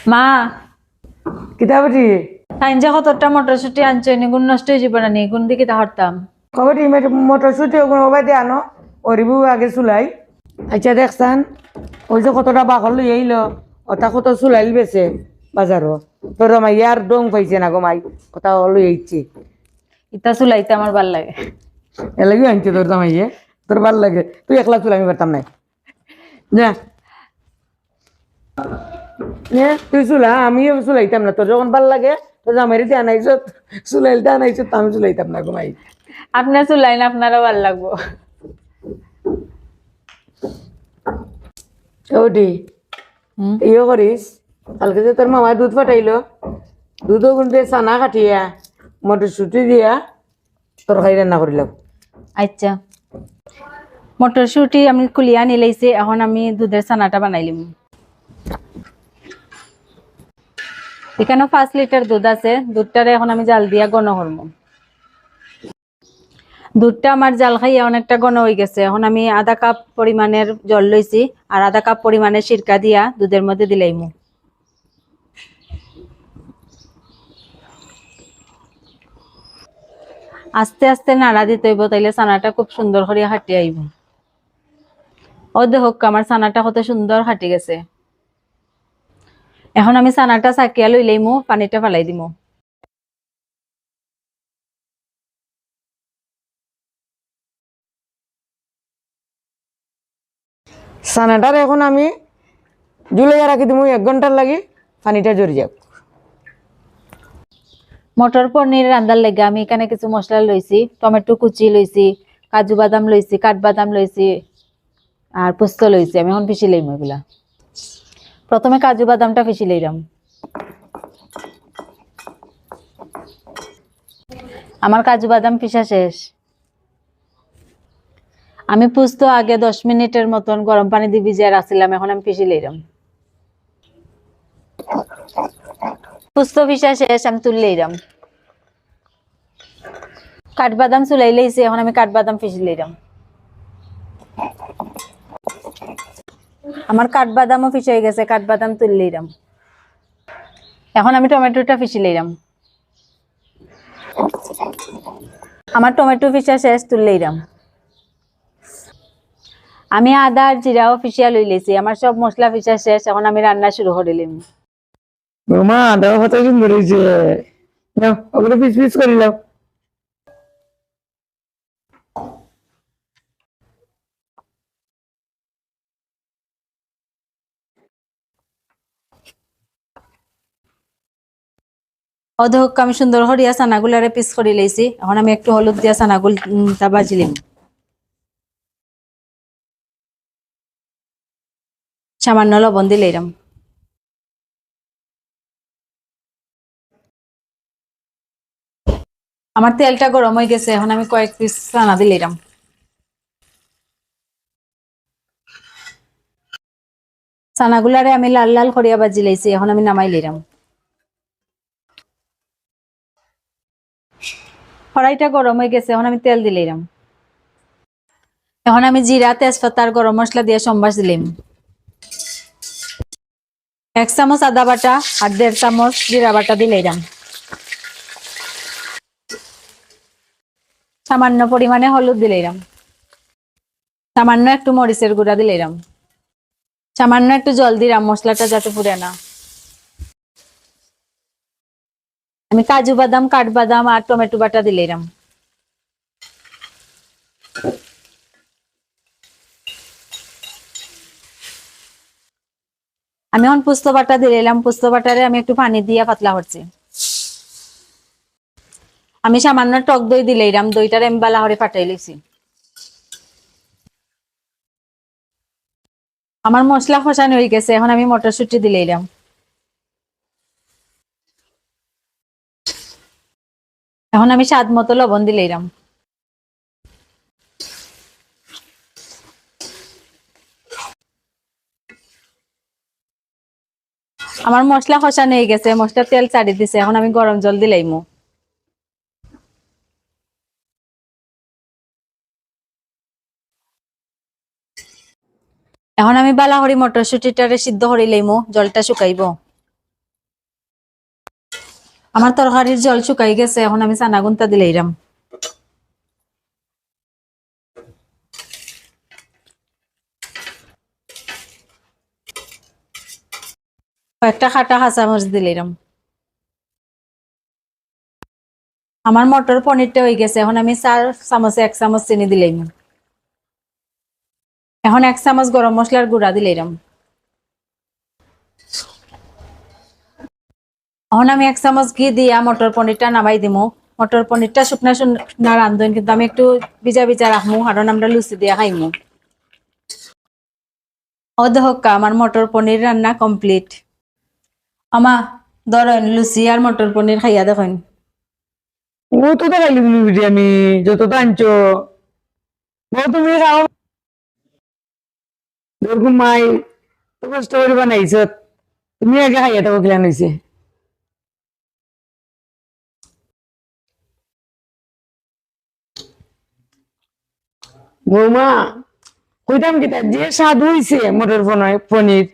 মা কিতাবটি তাই যে কতটা মটরশুটি আনছো নি গুণ নষ্ট হয়ে যাবে না নি গুণ দিকে তা হরতাম কবটি মটরশুটি ওগুলো ওবাই দিয়ে আনো ওরিবু আগে চুলাই আচ্ছা দেখছান ওই যে কতটা বাকল লই আইলো ওটা কত চুলাইল বেছে বাজারও তোর মাইয়ার ডং পাইছে না গো মাই কথা লই আইছি ইতা চুলাইতে আমার ভাল লাগে। এলাগি আনছে তোর মাইয়ে তোর ভাল লাগে তুই একলা চুলাই আমি পারতাম নাই যা তুই চুলা আমিও চুলাইতাম না তোর যখন ভাল লাগে তোর জামাইরে দিয়ে আনাইছ চুলাইলতে আনাইছ আমি চুলাইতাম না গো মাই আপনার চুলাইন আপনারও ভাল লাগবো। ওটি ইয়ে করিস কালকে যে তোর মামায় দুধ ফাটাইলো দুধও কিন্তু চানা কাটিয়া মটরশুটি দিয়া তরকারি রান্না করিলাম। আচ্ছা মটরশুটি আমি কুলিয়া নিলাইছি এখন আমি দুধের ছানাটা বানাইলিম। এখানে 5 লিটার দুধ আছে দুধটারে এখন আমি জাল দিয়া ঘন করব। দুধটা আমার জাল খাইয়া অনেকটা ঘন হয়ে গেছে এখন আমি আধা কাপ পরিমাণের জল লইছি আর আধা কাপ পরিমাণের সিরকা দিয়া দুধের মধ্যে দিলাইমু। আস্তে আস্তে নাড়া দিতে হইব তাইলে ছানাটা খুব সুন্দর করে হাঁটি আইব। ও দেখো আমার ছানাটা কত সুন্দর হাঁটি গেছে। এখন আমি ছানাটা চাকিয়া লইলাইমু পানিটা ফালাই দিমু। চানাটার এখন আমি জুলাইয়া রাখি দিব 1 ঘন্টার লাগি পানিটা জড়ি যাক। মটর পনির রান্দার লেগে আমি এখানে কিছু মশলা লইছি টমেটো কুচি লইছি কাজু বাদাম লইছি কাঠবাদাম লইছি আর পোস্ত লইছি আমি এখন পিষি লইম এগুলা। প্রথমে কাজু বাদামটা পিষি লইলাম। আমার কাজু বাদাম পিষা শেষ। আমি পোস্ত আগে 10 মিনিটের মতন গরম পানি দিয়ে ভিজিয়ে রাখছিলাম এখন আমি পিষি লইলাম। পোস্ত পিষা শেষ আমি তুলে লইলাম। কাঠবাদাম চুলাই লইছি এখন আমি কাঠবাদাম পিষি লইলাম। আমার কাঠবাদামও পিষে হয়ে গেছে কাঠবাদাম তুলে লইলাম। এখন আমি টমেটোটা পিষি লইলাম। আমার টমেটো পিষা শেষ তুলে লইলাম। আমি আদা আর জিরাও পিষিয়া লই লইছি আমার সব মশলা পিষা শেষ এখন আমি রান্না শুরু করে দিলাম। মা দেওয়া কত সুন্দর হয়েছে ওগুলো পিস পিস করিলাম। অধক আমি সুন্দর হরিয়া চানাগুলারে পিস করে লইছি এখন আমি একটু হলুদ দিয়া চানাগুল তা বাজিলাম। সামান্য লবণ দিলাম। আমার তেলটা গরম হয়ে গেছে এখন আমি কয়েক পিস চানা দিলাম। চানাগুলারে আমি লাল লাল করিয়া বাজি লাইছি এখন আমি নামাই লইলাম। কড়াইটা গরম হয়ে গেছে এখন আমি তেল দিলাম। এখন আমি জিরা তেজপাতা আর গরম মশলা দিয়ে সম্বাস দিলাম। 1 চামচ আদা বাটা আর 1.5 চামচ জিরা বাটা দিলাম। সামান্য পরিমাণে হলুদ দিলাম। সামান্য একটু মরিচের গুঁড়া দিলাম। সামান্য একটু জল দিলাম মশলাটা যাতে পুড়ে না। আমি কাজু বাদাম কাঠবাদাম আর টমেটো বাটা দিলাম। আমি এখন পোস্ত বাটা দিলাম পোস্ত বাটারে আমি একটু পানি দিয়ে পাতলা করছি। আমি সামান্য টক দই দিলাম দইটারে আমি বালা করে ফাটাই লইছি। আমার মশলা কষানো হয়ে গেছে এখন আমি মটরশুঁটি দিলাম। এখন আমি স্বাদ মতো লবণ দিলাম। আমার মশলা কষানো হয়ে গেছে মশলা তেল ছাড়ি দিছে এখন আমি গরম জল দিলাইমু। এখন আমি বালা করে মটরশুঁটিটারে সিদ্ধ করে লইমু জলটা শুকাইব। আমার তরকারির জল শুকাই গেছে, এখন আমি চানা গুনতা দিলাইরাম। কয়েকটা খাটা কাঁচামরিচ দিলাইরাম। আমার মটর পনিরটা হয়ে গেছে, এখন আমি 4 চামচে 1 চামচ চিনি দিলাইম। এখন 1 চামচ গরম মশলার গুঁড়া দিলাইরাম। এখন আমি 1 চামচ ঘি দিয়া মটর পনিরটা নামাই দিমু। মটর পনিরটা শুকনা শুকনা রান্ধুন, কিন্তু আমি একটু ভিজা ভিজা রাখমু, কারণ আমরা লুচি দিয়া খাইমু। ও দেখকা আমার মটর পনির রান্না কমপ্লিট। আমা ধরেন লুচি আর মটর পনির খাইয়া দেখেন। ও তো দেখাইলি তুমি বিরিয়ানি যত তো আনছো, ও তুমি খাও যেরকম মাই তো কষ্ট করে বানাইছ, তুমি আগে খাইয়া থাকো কিলান হয়েছে। বৌমা কইতাম কি তার যে স্বাদ হইছে মটর পনির,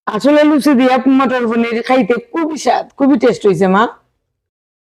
আসলে লুচি দিয়া মটর পনির খাইতে খুবই স্বাদ, খুবই টেস্ট হয়েছে মা।